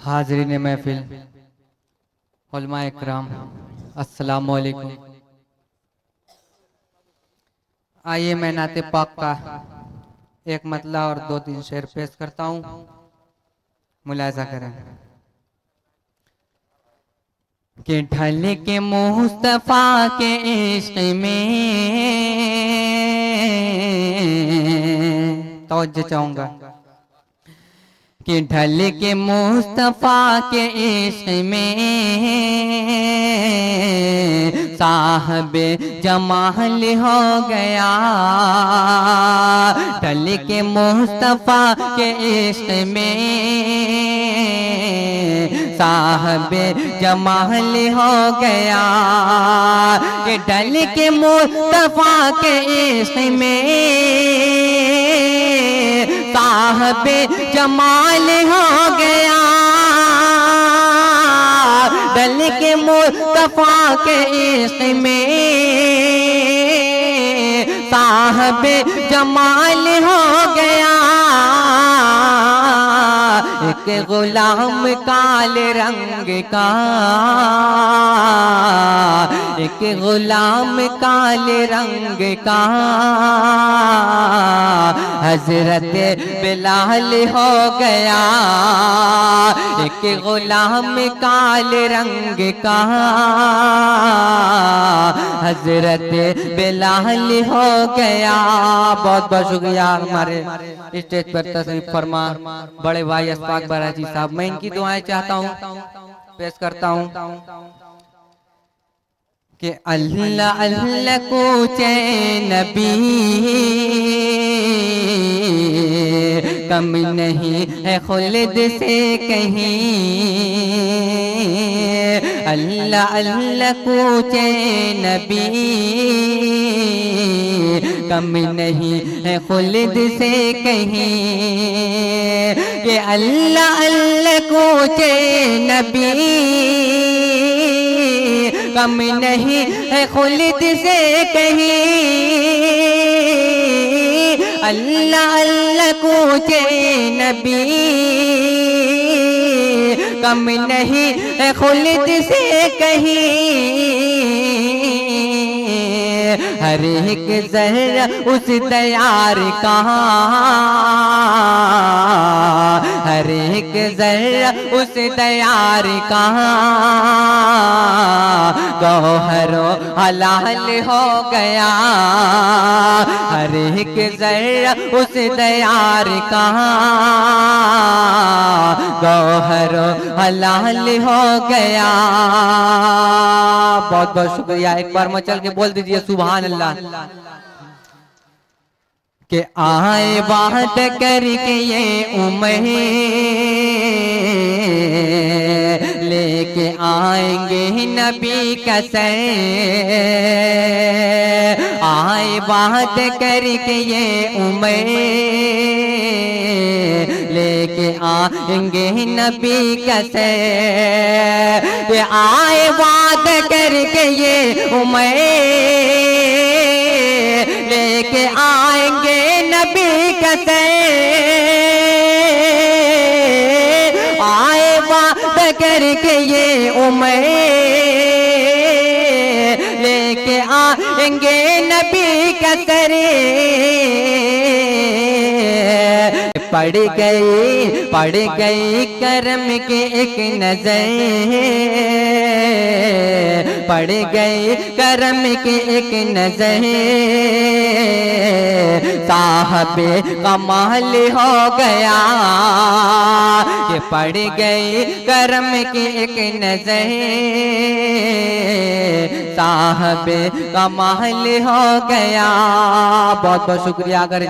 हाज़रीन महफिल, उलमाए इकराम, अस्सलामु अलैकुम। आइए मैं नाते पाक का एक मतला और 2-3 शेर पेश करता हूँ, मुलाजा करें। कि ढल के मुस्तफा के इश्क में तवज्जो चाहूँगा कि ढल के मुस्तफा के इश्क में साहबे जमाल हो गया। ढल के मुस्तफा के इश्क में साहबे जमाल हो गया। कि ढल के मुस्तफा के इश्क में साहबे जमाल हो गया। ढल के मुस्तफा के इश्क में साहबे जमाल हो गया। एक गुलाम काले रंग का, एक गुलाम काले रंग का हजरत बिलाल हो गया। एक गुलाम काले रंग का हजरत बिलाल हो गया। बहुत बहुत शुक्रिया हमारे स्टेज पर तशरीफ फरमा बड़े भाई अशफाक बाराजी साहब। मैं इनकी दुआएं चाहता हूँ, पेश करता हूँ कि अल्लाह अल्लाह पूछे नबी कम नहीं है खुल्द से कहीं। अल्लाह अल्लाह पूछे नबी कम नहीं है खुल्द से कहीं। कि अल्लाह अल्लाह पूछे नबी कम नहीं है खुल्द से कहीं। अल्लाह अल्लाह पूछे नबी कम नहीं है खुल्द से कहीं। हर एक ज़र्रा उस तैयार का, हर एक ज़र्रा उस तैयार का गौहरो हलाल हो गया। हर एक ज़र्रा उस तैयार का गौहरो हलाल हो गया। बहुत बहुत शुक्रिया। एक बार मचल के बोल दीजिए सुभान अल्लाह। के आए बात करके ये उम्र लेके आएंगे नबी का सर। आए बात करके ये उम्र लेके आएंगे नबी का सर। आए बात करके ये उम्र लेके आएंगे नबी का सर। आए बात करके ये उम्र लेके आएंगे नबी का सर। पड़ गई करम के एक नजर, पड़ गई करम के एक नजर साहबे कमाल हो गया। ये पड़ गई करम के एक नजर साहबे कमाल हो गया। बहुत बहुत शुक्रिया। अगर